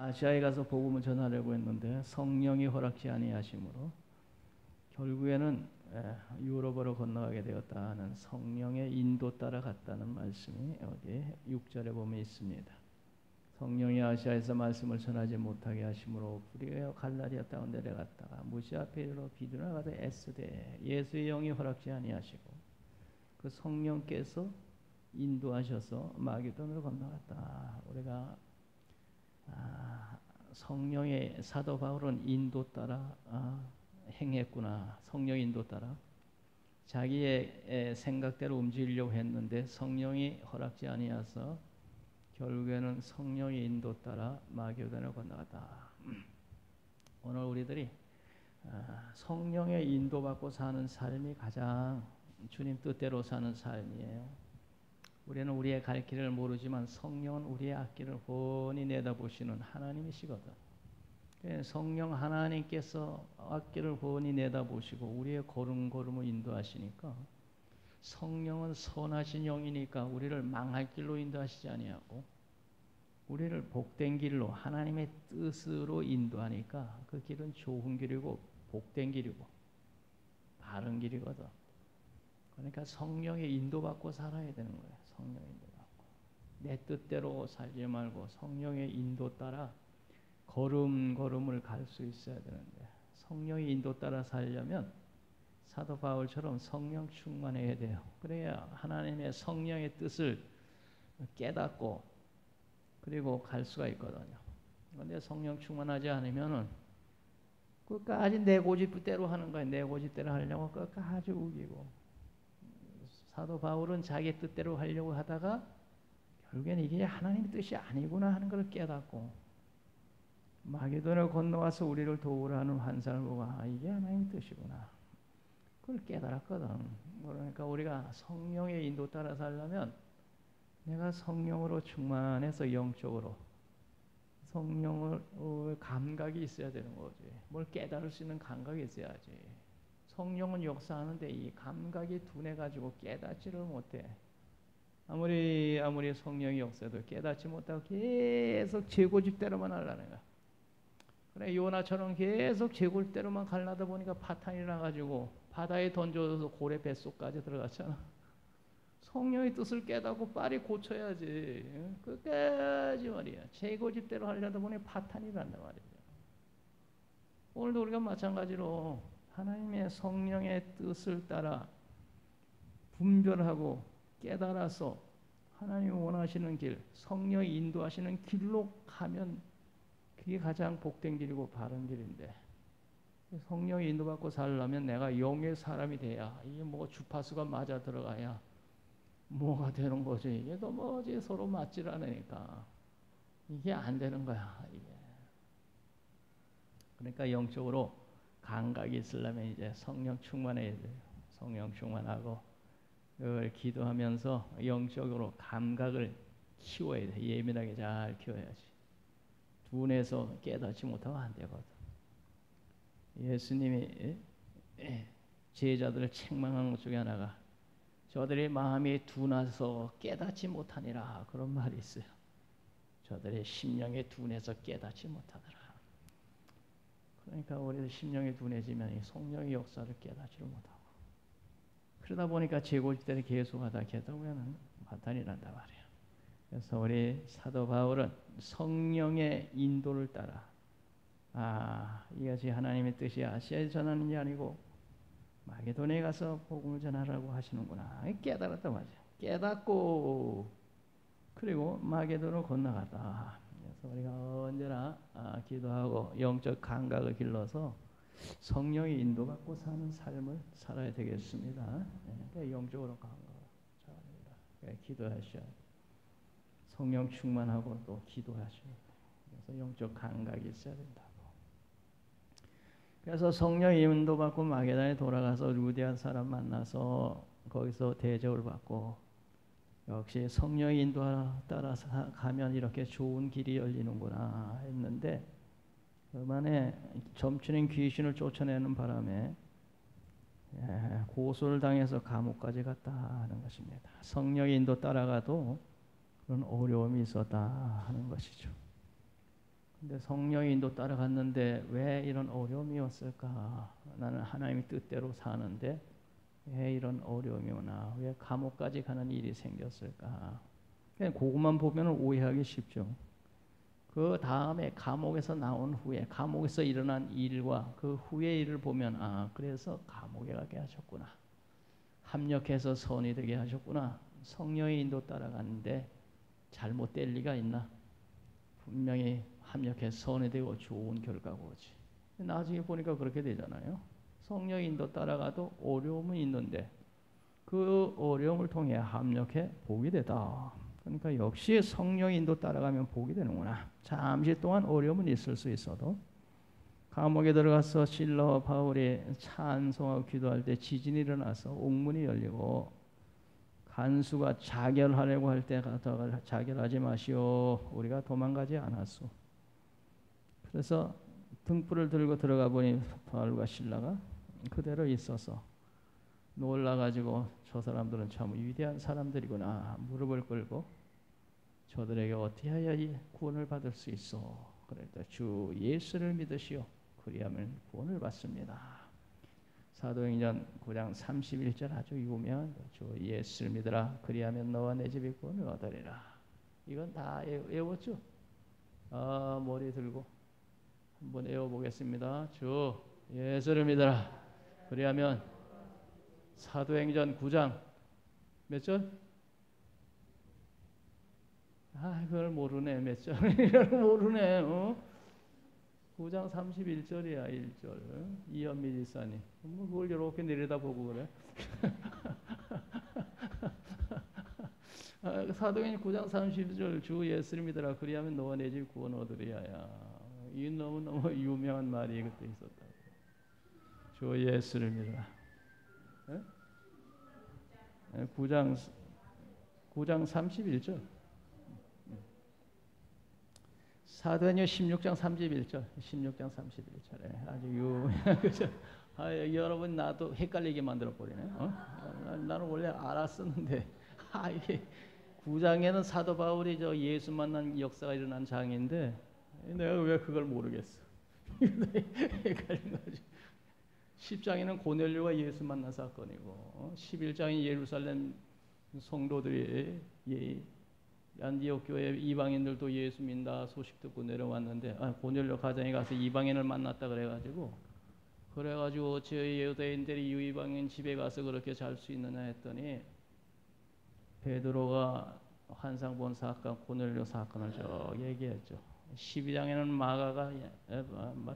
아시아에 가서 복음을 전하려고 했는데 성령이 허락지 아니하심으로 결국에는 유럽으로 건너가게 되었다는 성령의 인도 따라 갔다는 말씀이 여기 6절에 보면 있습니다. 성령이 아시아에서 말씀을 전하지 못하게 하심으로 불의하여 갈라디아 땅 내려갔다가 무시아 페르로 비두나 가서 에스데 예수의 영이 허락지 아니하시고 그 성령께서 인도하셔서 마게도나로 건너갔다. 우리가 성령의 사도 바울은 인도 따라 행했구나. 성령 인도 따라 자기의 생각대로 움직이려고 했는데 성령이 허락지 아니하서 결국에는 성령의 인도 따라 마게도나로 건너갔다. 오늘 우리들이 성령의 인도받고 사는 삶이 가장 주님 뜻대로 사는 삶이에요. 우리는 우리의 갈 길을 모르지만 성령은 우리의 앞길을 훤히 내다보시는 하나님이시거든. 성령 하나님께서 앞길을 훤히 내다보시고 우리의 걸음걸음을 인도하시니까 성령은 선하신 영이니까 우리를 망할 길로 인도하시지 아니하고 우리를 복된 길로 하나님의 뜻으로 인도하니까 그 길은 좋은 길이고 복된 길이고 바른 길이거든. 그러니까 성령의 인도받고 살아야 되는 거예요. 성령의 인도받고 내 뜻대로 살지 말고 성령의 인도 따라 걸음걸음을 갈 수 있어야 되는데 성령의 인도 따라 살려면 사도 바울처럼 성령 충만해야 돼요. 그래야 하나님의 성령의 뜻을 깨닫고 그리고 갈 수가 있거든요. 그런데 성령 충만하지 않으면은 끝까지 내 고집대로 하는 거예요. 내 고집대로 하려고 끝까지 우기고 사도 바울은 자기 뜻대로 하려고 하다가 결국에는 이게 하나님의 뜻이 아니구나 하는 걸 깨닫고 마게도나를 건너와서 우리를 도우라 하는 환상을 보고 이게 하나님의 뜻이구나. 그걸 깨달았거든. 그러니까 우리가 성령의 인도 따라 살려면 내가 성령으로 충만해서 영적으로 성령을 감각이 있어야 되는 거지. 뭘 깨달을 수 있는 감각이 있어야지. 성령은 역사하는데 이 감각이 둔해가지고 깨닫지를 못해. 아무리 성령이 역사해도 깨닫지 못하고 계속 제 고집대로만 하려는 거야. 그래 요나처럼 계속 제 고집대로만 가려다 보니까 파탄이 나가지고 바다에 던져서 고래 뱃속까지 들어갔잖아. 성령의 뜻을 깨닫고 빨리 고쳐야지. 끝까지 말이야. 제 고집대로 하려다 보니 파탄이 난단 말이야. 오늘도 우리가 마찬가지로 하나님의 성령의 뜻을 따라 분별하고 깨달아서 하나님이 원하시는 길, 성령이 인도하시는 길로 가면 그게 가장 복된 길이고 바른 길인데 성령이 인도받고 살려면 내가 영의 사람이 돼야 이게 뭐 주파수가 맞아 들어가야 뭐가 되는 거지. 이게 도무지 서로 맞질 않으니까 이게 안 되는 거야. 이게. 그러니까 영적으로 감각이 있으려면 이제 성령 충만해야 돼요. 성령 충만하고 그걸 기도하면서 영적으로 감각을 키워야 돼. 예민하게 잘 키워야지. 둔해서 깨닫지 못하면 안 되거든. 예수님이 제자들을 책망한 것 중에 하나가 저들의 마음이 둔해서 깨닫지 못하니라 그런 말이 있어요. 저들의 심령이 둔해서 깨닫지 못하더라. 그러니까 우리들 심령이 둔해지면 성령의 역사를 깨닫지를 못하고 그러다 보니까 제 고집대로 계속하다 보면은 파탄이 난단 말이에요. 그래서 우리 사도 바울은 성령의 인도를 따라 이것이 하나님의 뜻이 아시아에 전하는 게 아니고 마게도냐에 가서 복음을 전하라고 하시는구나. 깨달았단 말이야. 깨닫고 그리고 마게도냐로 건너갔다. 그래서 우리가 언제나 기도하고 영적 감각을 길러서 성령의 인도받고 사는 삶을 살아야 되겠습니다. 그러니까 영적으로 감각을 잘합니다. 기도하셔야 돼요. 성령 충만하고 또 기도하셔야 돼요. 그래서 영적 감각이 있어야 된다고. 그래서 성령 인도받고 마게도냐에 돌아가서 루디아 사람 만나서 거기서 대접을 받고 역시 성령의 인도 따라서 가면 이렇게 좋은 길이 열리는구나 했는데 그만에 점치는 귀신을 쫓아내는 바람에 고소를 당해서 감옥까지 갔다 하는 것입니다. 성령의 인도 따라가도 그런 어려움이 있었다 하는 것이죠. 근데 성령의 인도 따라갔는데 왜 이런 어려움이 왔을까? 나는 하나님의 뜻대로 사는데 왜 이런 어려움이 오나? 왜 감옥까지 가는 일이 생겼을까? 그냥 그것만 보면 오해하기 쉽죠. 그 다음에 감옥에서 나온 후에 감옥에서 일어난 일과 그 후의 일을 보면 그래서 감옥에 가게 하셨구나. 합력해서 선이 되게 하셨구나. 성령의 인도 따라갔는데 잘못될 리가 있나? 분명히 합력해서 선이 되고 좋은 결과가 오지. 나중에 보니까 그렇게 되잖아요. 성령의 인도 따라가도 어려움은 있는데 그 어려움을 통해 합력해 복이 되다. 그러니까 역시 성령의 인도 따라가면 복이 되는구나. 잠시 동안 어려움은 있을 수 있어도 감옥에 들어가서 실로와 바울이 찬송하고 기도할 때 지진이 일어나서 옥문이 열리고 간수가 자결하려고 할 때 자결하지 마시오. 우리가 도망가지 않았소. 그래서 등불을 들고 들어가 보니 바울과 실라가 그대로 있어서 놀라가지고 저 사람들은 참 위대한 사람들이구나. 무릎을 꿇고 저들에게 어떻게 해야 구원을 받을 수 있어? 그랬다. 주 예수를 믿으시오. 그리하면 구원을 받습니다. 사도행전 9장 31절 아주 유명한 주 예수를 믿으라. 그리하면 너와 내 집이 구원을 얻으리라. 이건 다 외웠죠? 머리 들고 한번 외워보겠습니다. 주 예수를 믿으라. 그리하면 사도행전 9장 몇 절? 그걸 모르네. 몇 절? 이걸 모르네. 9장 31절이야. 1절. 이현미 지사님. 뭐 그걸 이렇게 내려다보고 그래. 사도행전 9장 31절 주 예수를 믿으라. 그리하면 너와 내 집 구원 얻으리야. 이 너무너무 유명한 말이 그때 있었다. 주 예수를 믿으라. 9장 31절. 사도행전 16장 31절. 16장 31절에 아주 유명한 거죠. 여러분 나도 헷갈리게 만들어 버리네. 나는 원래 알았었는데 이게 9장에는 사도 바울이 저 예수 만난 역사가 일어난 장인데 내가 왜 그걸 모르겠어. 헷갈린 거지. 10장에는 고넬료가 예수 만난 사건이고 11장이 예루살렘 성도들이 안디옥 교회 이방인들도 예수 믿는다 소식 듣고 내려왔는데 고넬료 가정에 가서 이방인을 만났다 그래가지고 저희 유대인들이 이방인 집에 가서 그렇게 잘 수 있느냐 했더니 베드로가 환상 본 사건 고넬료 사건을 쭉 얘기했죠. 12장에는 마가가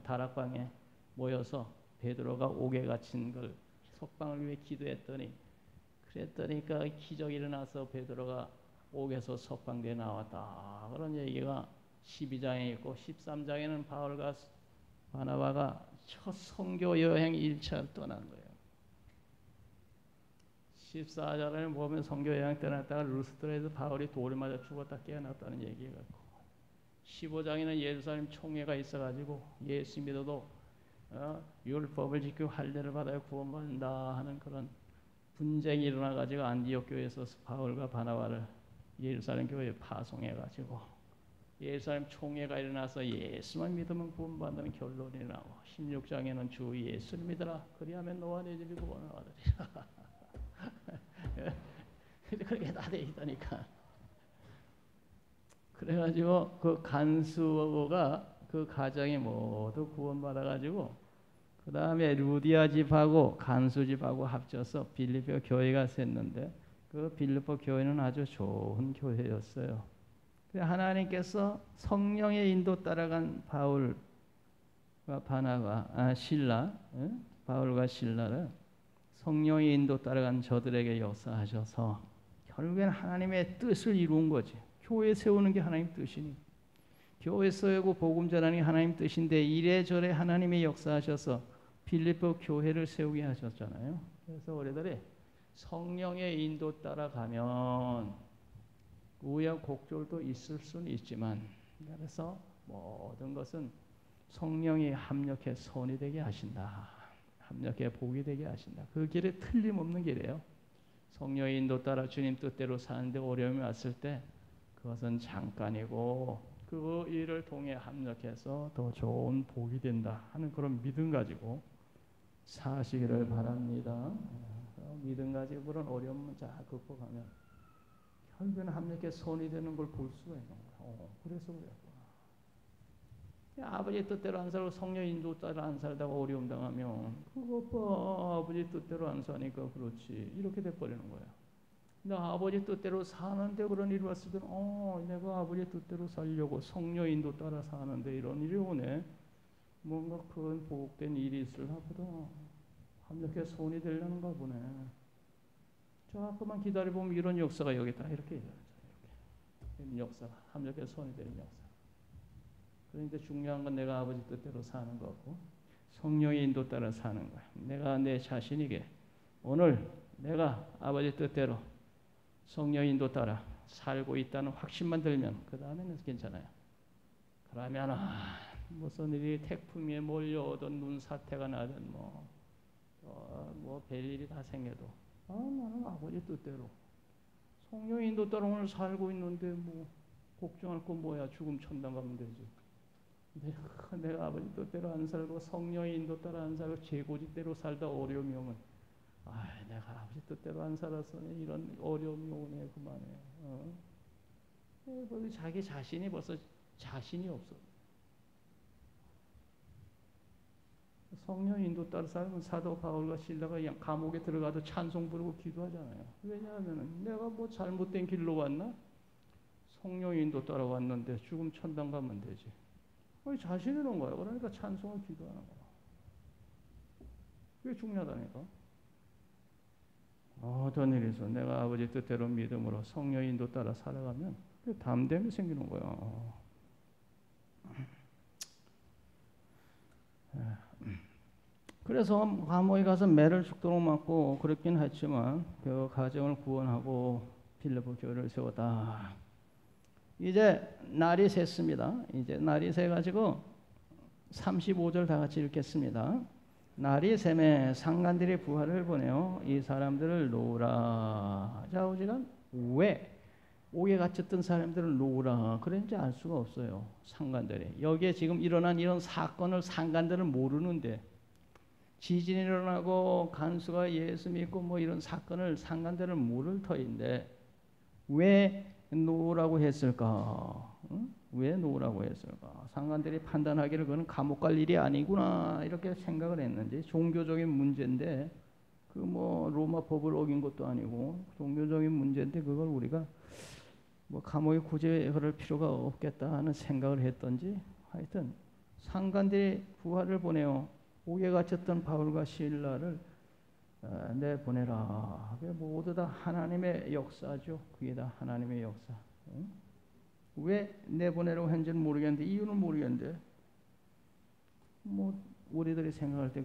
다락방에 모여서 베드로가 옥에 갇힌 걸 석방을 위해 기도했더니 그랬더니까 기적이 일어나서 베드로가 옥에서 석방돼 나왔다. 그런 얘기가 12장에 있고 13장에는 바울과 바나바가 첫 선교 여행 1차를 떠난 거예요. 14절에 보면 선교 여행 떠났다가 루스드라에서 바울이 돌을 맞아 죽었다 깨어났다는 얘기가 있고 15장에는 예루살렘 총회가 있어가지고 예수 믿어도 율법을 지키고 할례를 받아야 구원받는다 하는 그런 분쟁이 일어나가지고 안디옥 교회에서 바울과 바나바를 예루살렘 교회에 파송해가지고 예루살렘 총회가 일어나서 예수만 믿으면 구원받는 결론이 나오고 16장에는 주 예수를 믿으라. 그리하면 너와 내 집이 구원을 얻으리라. 그렇게 다 돼 있다니까. 그래가지고 그 간수가 그 가정이 모두 구원받아가지고 그 다음에 루디아 집하고 간수 집하고 합쳐서 빌립보 교회가 섰는데 그 빌립보 교회는 아주 좋은 교회였어요. 하나님께서 성령의 인도 따라간 바울과 바나바, 실라, 바울과 실라를 성령의 인도 따라간 저들에게 역사하셔서 결국엔 하나님의 뜻을 이룬 거지. 교회 세우는 게 하나님 뜻이니. 교회 세우고 복음 전하는 게 하나님 뜻인데 이래저래 하나님의 역사하셔서 빌립보 교회를 세우게 하셨잖아요. 그래서 우리들이 성령의 인도 따라가면 우여곡절도 있을 수는 있지만 그래서 모든 것은 성령이 합력해 선이 되게 하신다. 합력해 복이 되게 하신다. 그 길에 틀림없는 길이에요. 성령의 인도 따라 주님 뜻대로 사는데 어려움이 왔을 때 그것은 잠깐이고 그 일을 통해 합력해서 더 좋은 복이 된다 하는 그런 믿음 가지고 사시기를 바랍니다. 믿음 가지고 그런 어려움을 잘 극복하면 결국에는 합력해 선이 되는 걸 볼 수가 있는 거야. 그래서 그래. 아버지 뜻대로 안 살고 성령 인도 따라 안 살다가 어려움 당하면 그것 봐, 아버지 뜻대로 안 사니까 그렇지, 이렇게 돼버리는 거야. 나 아버지 뜻대로 사는데 그런 일이 왔을 때는 내가 아버지 뜻대로 살려고 성령 인도 따라 사는데 이런 일이 오네. 뭔가 큰 복된 일이 있을나 보다. 합력해 손이 되려는가 보네. 조금만 기다려보면 이런 역사가 여기 있다. 이렇게 이런 역사가 합력해 손이 되는 역사. 그런데 중요한 건 내가 아버지 뜻대로 사는 거고 성령의 인도 따라 사는 거야. 내가 내 자신에게 오늘 내가 아버지 뜻대로 성령 인도 따라 살고 있다는 확신만 들면 그 다음에는 괜찮아요. 그러면 무슨 일이 태풍에 몰려오든 눈사태가 나든 뭐 별일이 다 생겨도 나는 아버지 뜻대로 성령 인도 따라 오늘 살고 있는데 뭐 걱정할 거 뭐야. 죽음 천당 가면 되지. 내가 아버지 뜻대로 안 살고 성령의 인도 따라 안 살고 제 고집대로 살다 어려움이 오면 내가 아버지 뜻대로 안 살았으니 이런 어려움이 오네. 그만해. 자기 자신이 벌써 자신이 없어. 성령 인도 따라 살면 사도 바울과 실라가 감옥에 들어가도 찬송 부르고 기도하잖아요. 왜냐하면 내가 뭐 잘못된 길로 왔나? 성령 인도 따라 왔는데 죽음 천당 가면 되지. 자신이 있는 거야. 그러니까 찬송을 기도하는 거야. 그게 중요하다니까. 어떤 일이 있어. 내가 아버지 뜻대로 믿음으로 성령 인도 따라 살아가면 담됨이 생기는 거야. 그래서 감옥에 가서 매를 죽도록 맞고 그랬긴 했지만 그 가정을 구원하고 빌립보 교회를 세웠다. 이제 날이 샜습니다. 이제 날이 새가지고 35절 다 같이 읽겠습니다. 날이 샘에 상관들이 부하를 보내어 이 사람들을 놓으라. 자, 오지간 왜 옥에 갇혔던 사람들을 놓으라 그런지 알 수가 없어요. 상관들이 여기에 지금 일어난 이런 사건을 상관들은 모르는데 지진이 일어나고 간수가 예수 믿고 뭐 이런 사건을 상관들은 모를 터인데 왜 놓으라고 했을까? 응? 왜 놓으라고 했을까? 상관들이 판단하기를 그건 감옥 갈 일이 아니구나 이렇게 생각을 했는지 종교적인 문제인데 그 뭐 로마 법을 어긴 것도 아니고 종교적인 문제인데 그걸 우리가 뭐 감옥에 굳이 그럴 필요가 없겠다 하는 생각을 했던지 하여튼 상관들이 부하를 보내어 옥에 갇혔던 바울과 실라를 내보내라. 모두 다 하나님의 역사죠. 그게 다 하나님의 역사. 응? 왜 내보내라고 했는지는 모르겠는데 이유는 모르겠는데 뭐 우리들이 생각할 때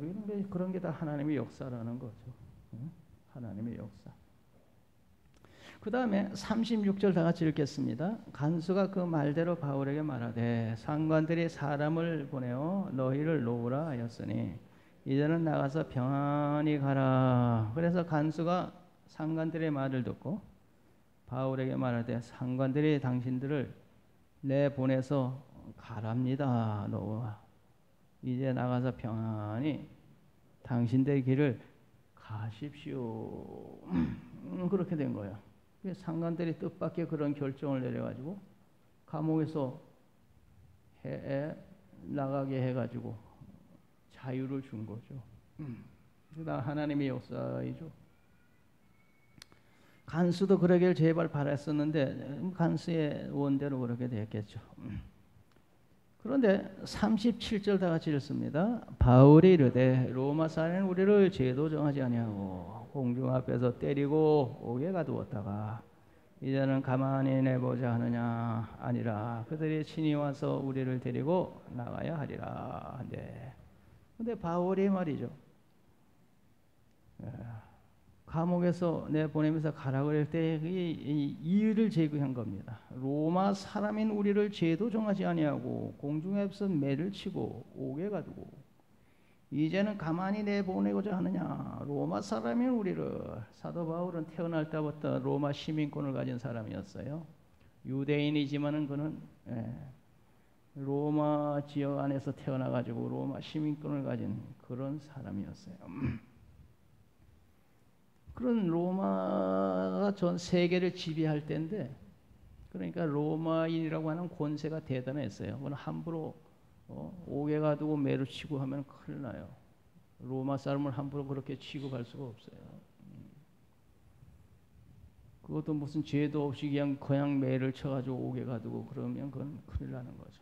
그런 게 다 하나님의 역사라는 거죠. 응? 하나님의 역사. 그 다음에 36절 다 같이 읽겠습니다. 간수가 그 말대로 바울에게 말하되 상관들이 사람을 보내어 너희를 놓으라 하였으니 이제는 나가서 평안히 가라. 그래서 간수가 상관들의 말을 듣고 바울에게 말하되 상관들이 당신들을 내보내서 가랍니다. 놓아 이제 나가서 평안히 당신들의 길을 가십시오. 그렇게 된 거예요. 상관들이 뜻밖의 그런 결정을 내려가지고 감옥에서 나가게 해가지고 자유를 준 거죠. 그다 하나님의 역사이죠. 간수도 그러길 제발 바랐었는데 간수의 원대로 그렇게 됐겠죠. 그런데 37절 다 같이 읽습니다. 바울이 이르되 로마 사람은 우리를 죄도 정하지 아니하고 공중 앞에서 때리고 옥에 가두었다가 이제는 가만히 내보자 하느냐 아니라 그들이 친히 와서 우리를 데리고 나가야 하리라. 네. 근데 바울이 말이죠. 감옥에서 내보내면서 가라 그럴 때 이 이유를 제기한 겁니다. 로마 사람인 우리를 죄도 정하지 아니하고 공중에서 매를 치고 옥에 가두고 이제는 가만히 내보내고자 하느냐. 로마 사람인 우리를. 사도 바울은 태어날 때부터 로마 시민권을 가진 사람이었어요. 유대인이지만은 그는 로마 지역 안에서 태어나가지고 로마 시민권을 가진 그런 사람이었어요. 그런 로마가 전 세계를 지배할 때인데, 그러니까 로마인이라고 하는 권세가 대단했어요. 그건 함부로 옥에 가두고 매로 치고 하면 큰일 나요. 로마 사람을 함부로 그렇게 취급할 수가 없어요. 그것도 무슨 죄도 없이 그냥 매를 쳐가지고 옥에 가두고 그러면 그건 큰일 나는 거죠.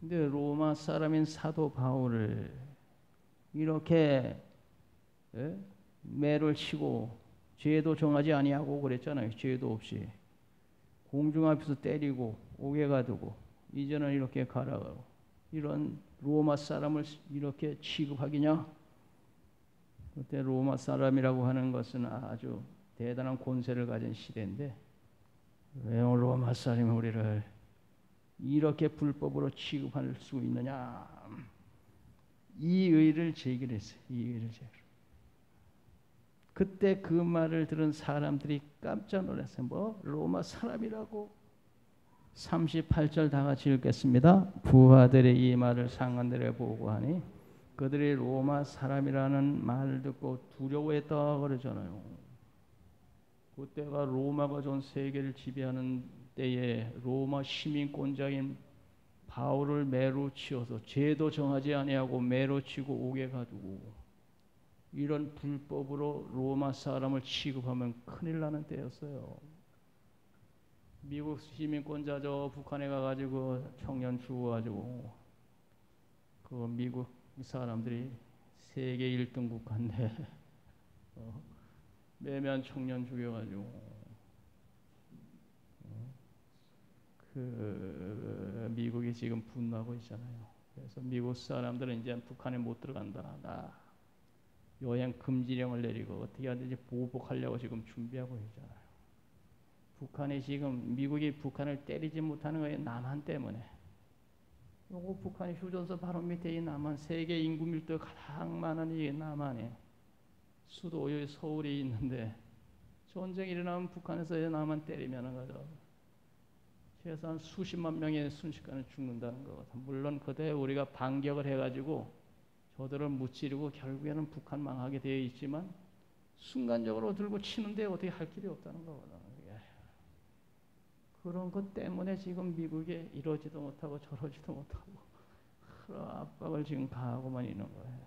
근데 로마 사람인 사도 바울을 이렇게 매를 치고 죄도 정하지 아니하고 그랬잖아요. 죄도 없이 공중 앞에서 때리고 옥에 가두고 이제는 이렇게 가라고, 이런 로마 사람을 이렇게 취급하기냐? 그때 로마 사람이라고 하는 것은 아주 대단한 권세를 가진 시대인데, 왜 로마 사람이 우리를 이렇게 불법으로 취급할 수 있느냐? 이 의를 제기했어요. 이 의를 제기. 그때 그 말을 들은 사람들이 깜짝 놀랐어요. 뭐 로마 사람이라고? 38절 다 같이 읽겠습니다. 부하들이 이 말을 상관들에 보고하니 그들이 로마 사람이라는 말을 듣고 두려워했다 그러잖아요. 그때가 로마가 전 세계를 지배하는 때에 로마 시민권자인 바울을 매로 치어서 죄도 정하지 아니하고 매로 치고 옥에 가두고 이런 불법으로 로마 사람을 취급하면 큰일 나는 때였어요. 미국 시민권자 저 북한에 가가지고 청년 죽어가지고 그 미국 사람들이 세계 1등 국가인데 매면 청년 죽여가지고 그 미국이 지금 분노하고 있잖아요. 그래서 미국 사람들은 이제 북한에 못 들어간다. 나 여행 금지령을 내리고 어떻게 하든지 보복하려고 지금 준비하고 있잖아요. 북한이 지금 미국이 북한을 때리지 못하는 거예요. 남한 때문에. 요거 북한이 휴전선 바로 밑에 이 남한, 세계 인구 밀도 가장 많은 이 남한에 수도 여기 서울이 있는데 전쟁이 일어나면 북한에서 남한 때리면은 거죠. 최소한 수십만 명이 순식간에 죽는다는 거거든. 물론 그때 우리가 반격을 해가지고 저들을 무찌르고 결국에는 북한 망하게 되어 있지만 순간적으로 들고 치는데 어떻게 할 길이 없다는 거거든. 그런 것 때문에 지금 미국에 이러지도 못하고 저러지도 못하고 그런 압박을 지금 가하고만 있는 거예요.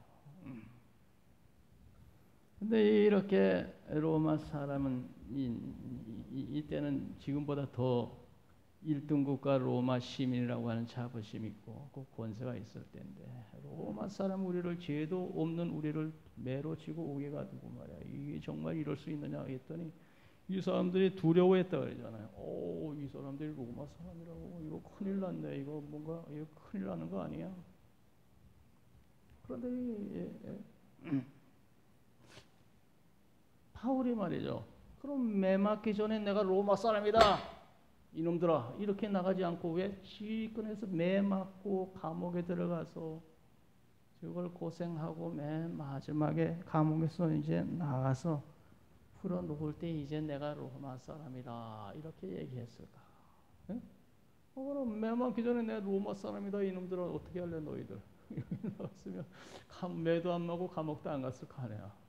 근데 이렇게 로마 사람은 이때는 지금보다 더 1등 국가 로마 시민이라고 하는 자부심이 있고 그 권세가 있을 때인데, 로마 사람 우리를 죄도 없는 우리를 매로 치고 옥에 가두고 말이야. 이게 정말 이럴 수 있느냐 했더니 이 사람들이 두려워했다 그러잖아요. 오, 이 사람들이 로마 사람이라고? 이거 큰일 났네. 이거 뭔가 이거 큰일 나는 거 아니야? 그런데 바울이 말이죠. 그럼 매 맞기 전에 내가 로마 사람이다. 이놈들아, 이렇게 나가지 않고 왜 시권해서 매 맞고 감옥에 들어가서 저걸 고생하고 맨 마지막에 감옥에서 이제 나가서 풀어놓을 때 이제 내가 로마 사람이다 이렇게 얘기했을까? 예? 그럼 매 맞기 전에 내가 로마 사람이다 이놈들아 어떻게 할래 너희들? 이렇게 나왔으면 매도 안 맞고 감옥도 안 갔을 거 아니야.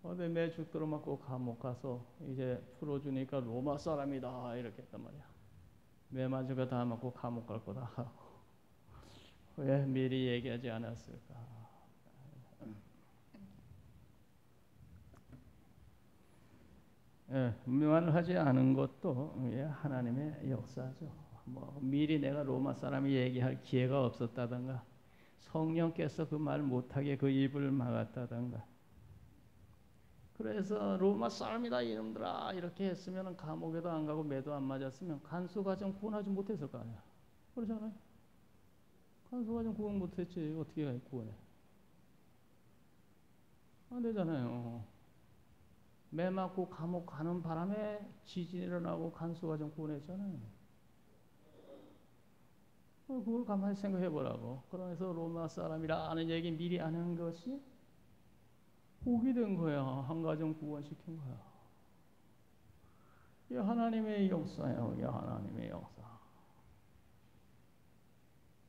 근데 매 죽도록 맞고 감옥 가서 이제 풀어주니까 로마 사람이다 이렇게 했단 말이야. 매 맞은 거 다 맞고 감옥 갈 거다 하고 왜 미리 얘기하지 않았을까? 운명을 하지 않은 것도 하나님의 역사죠. 뭐 미리 내가 로마 사람이 얘기할 기회가 없었다든가 성령께서 그 말 못하게 그 입을 막았다든가, 그래서 로마 사람이다 이놈들아 이렇게 했으면 감옥에도 안 가고 매도 안 맞았으면 간수가정 구원하지 못했을 거 아니야. 그러잖아요. 간수가정 구원 못했지 어떻게 구원해? 안 되잖아요. 매 맞고 감옥 가는 바람에 지진 일어나고 간수가정 구원했잖아요. 그걸 가만히 생각해 보라고. 그러면서 로마 사람이라는 얘기 미리 아는 것이 복이 된 거야. 한 가정 구원시킨 거야. 이 하나님의 역사예요. 이 하나님의 역사.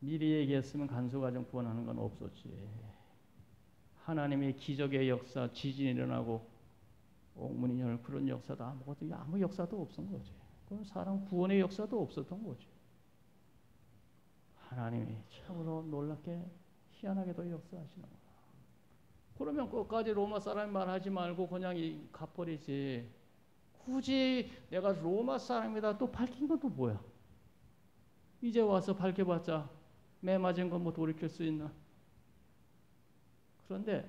미리 얘기했으면 간소가정 구원하는 건 없었지. 하나님의 기적의 역사, 지진이 일어나고 옥문이 열 그런 역사도 아무 역사도 없었던 거지. 그건 사람 구원의 역사도 없었던 거지. 하나님이 참으로 놀랍게 희한하게도 역사하시는 거야. 그러면 끝까지 로마 사람이 말하지 말고 그냥 가버리지. 굳이 내가 로마 사람이다 또 밝힌 건 또 뭐야? 이제 와서 밝혀봤자 매 맞은 건 뭐 돌이킬 수 있나? 그런데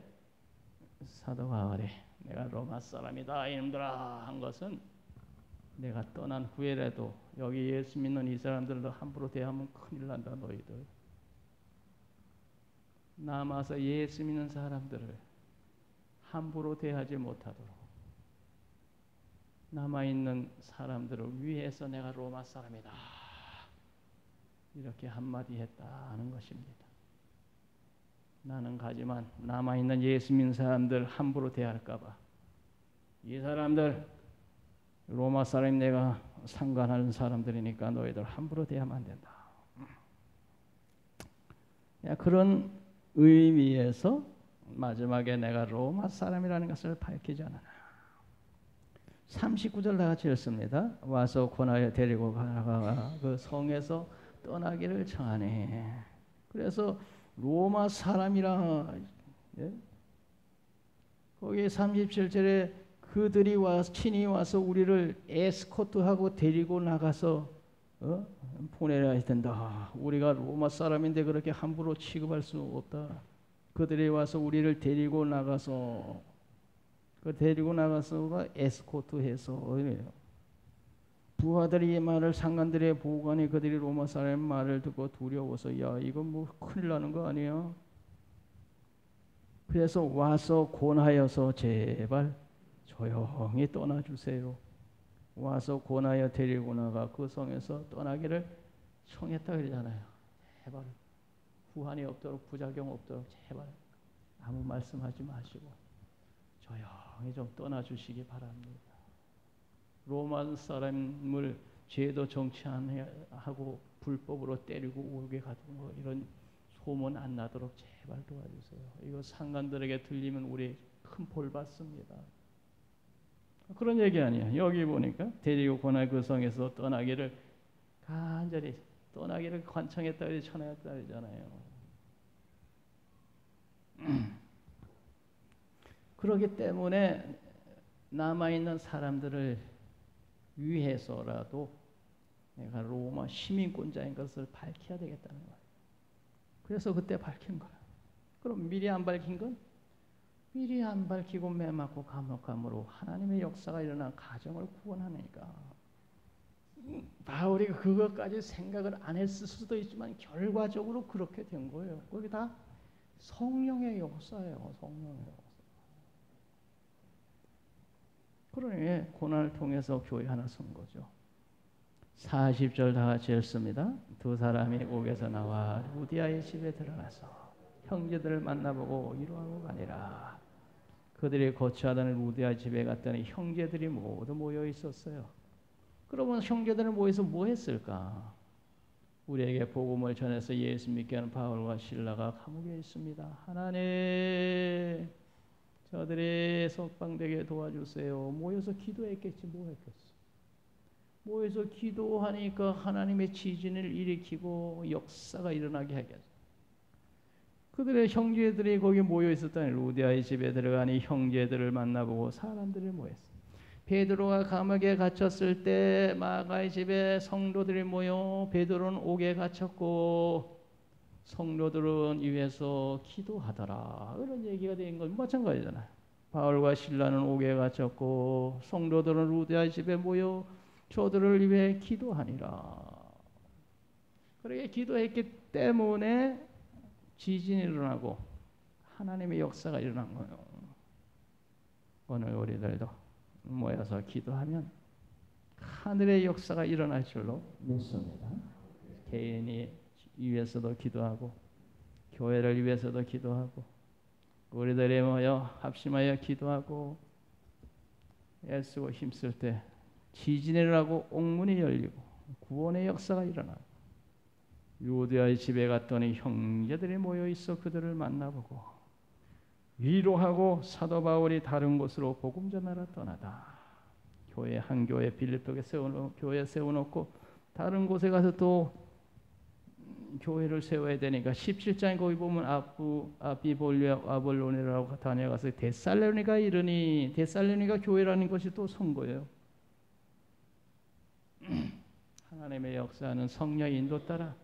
사도 바울이 내가 로마 사람이다 이놈들아 한 것은 내가 떠난 후에라도 여기 예수 믿는 이 사람들도 함부로 대하면 큰일 난다 너희들. 남아서 예수 믿는 사람들을 함부로 대하지 못하도록 남아있는 사람들을 위해서 내가 로마 사람이다 이렇게 한마디 했다는 것입니다. 나는 가지만 남아있는 예수 믿는 사람들 함부로 대할까 봐 이 사람들 로마 사람이 내가 상관하는 사람들이니까 너희들 함부로 대하면 안 된다. 그런 의미에서 마지막에 내가 로마 사람이라는 것을 밝히지 않았나. 39절 다 같이 읽습니다. 와서 권하여 데리고 가다가 그 성에서 떠나기를 청하네. 그래서 로마 사람이라 거기 37절에 그들이 친히 와서 우리를 에스코트하고 데리고 나가서 보내야 된다. 우리가 로마 사람인데 그렇게 함부로 취급할 수 없다. 그들이 와서 우리를 데리고 나가서 데리고 나가서가 에스코트해서 이래요. 부하들이 이 말을 상관들의 보관이 그들이 로마 사람의 말을 듣고 두려워서 야 이건 뭐 큰일 나는 거 아니야? 그래서 와서 권하여서 제발 조용히 떠나주세요. 와서 권하여 데리고 나가 그 성에서 떠나기를 청했다 그러잖아요. 제발 후환이 없도록 부작용 없도록 제발 아무 말씀하지 마시고 조용히 좀 떠나주시기 바랍니다. 로마 사람을 죄도 정치 안 하고 불법으로 때리고 울게 가두는 거 이런 소문 안 나도록 제발 도와주세요. 이거 상관들에게 들리면 우리 큰 벌 받습니다. 그런 얘기 아니야. 여기 보니까 데리고 권하여 그 성에서 떠나기를 간절히 떠나기를 관청했다 그러지 청했다 그러잖아요. 그렇기 때문에 남아있는 사람들을 위해서라도 내가 로마 시민권자인 것을 밝혀야 되겠다는 거야. 그래서 그때 밝힌 거야. 그럼 미리 안 밝힌 건? 미리 안 밝히고 매 맞고 감옥함으로 하나님의 역사가 일어난 가정을 구원하니까 바울이 그것까지 생각을 안 했을 수도 있지만 결과적으로 그렇게 된 거예요. 그게 다 성령의 역사예요. 성령의 역사. 그러니 고난을 통해서 교회 하나 선 거죠. 40절 다 같이 읽습니다. 두 사람이 옥에서 나와 루디아의 집에 들어가서 형제들을 만나보고 위로하고 가니라. 그들이 거처하던 루디아 집에 갔더니 형제들이 모두 모여 있었어요. 그러면 형제들은 모여서 뭐 했을까? 우리에게 복음을 전해서 예수 믿게 하는 바울과 실라가 감옥에 있습니다. 하나님 저들이 석방되게 도와주세요. 모여서 기도했겠지 뭐 했겠어. 모여서 기도하니까 하나님의 지진을 일으키고 역사가 일어나게 하겠어. 그들의 형제들이 거기 모여 있었다니 루디아의 집에 들어가니 형제들을 만나보고 사람들이 모였어. 베드로가 감옥에 갇혔을 때 마가의 집에 성도들이 모여 베드로는 옥에 갇혔고 성도들은 위에서 기도하더라. 이런 얘기가 된 건 마찬가지잖아요. 바울과 실라는 옥에 갇혔고 성도들은 루디아의 집에 모여 저들을 위해 기도하니라. 그렇게 기도했기 때문에 지진이 일어나고 하나님의 역사가 일어난 거예요. 오늘 우리들도 모여서 기도하면 하늘의 역사가 일어날 줄로 믿습니다. 개인이 위해서도 기도하고 교회를 위해서도 기도하고 우리들이 모여 합심하여 기도하고 애쓰고 힘쓸 때 지진이 일어나고 옥문이 열리고 구원의 역사가 일어나고 유대의 집에 갔더니 형제들이 모여 있어 그들을 만나보고 위로하고 사도 바울이 다른 곳으로 복음 전하러 떠나다. 교회 한 교회 빌립보에 교회 세워놓고 다른 곳에 가서 또 교회를 세워야 되니까 17장에 거기 보면 아비볼리아 아볼로니라고 다녀가서 데살로니가 이르니 데살로니가 교회라는 것이 또 선거예요. 하나님의 역사는 성령의 인도 따라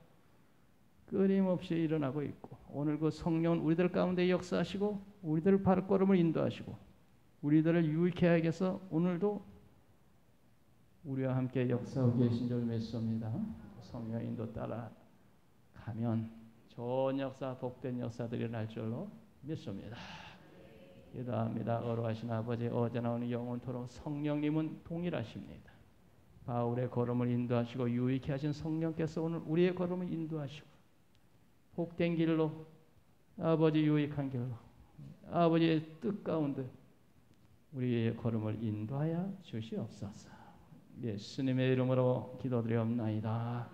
끊임없이 일어나고 있고 오늘 그 성령은 우리들 가운데 역사하시고 우리들을 발걸음을 인도하시고 우리들을 유익해 하겠어 오늘도 우리와 함께 역사하고 계신 줄 믿습니다. 성령의 인도 따라 가면 좋은 역사, 복된 역사들이 날 줄로 믿습니다. 기도합니다. 거룩하신 아버지, 어제나 오늘 영원토록 성령님은 동일하십니다. 바울의 걸음을 인도하시고 유익해 하신 성령께서 오늘 우리의 걸음을 인도하시고 복된 길로 아버지 유익한 길로 아버지의 뜻 가운데 우리의 걸음을 인도하여 주시옵소서. 예수님의 이름으로 기도드리옵나이다.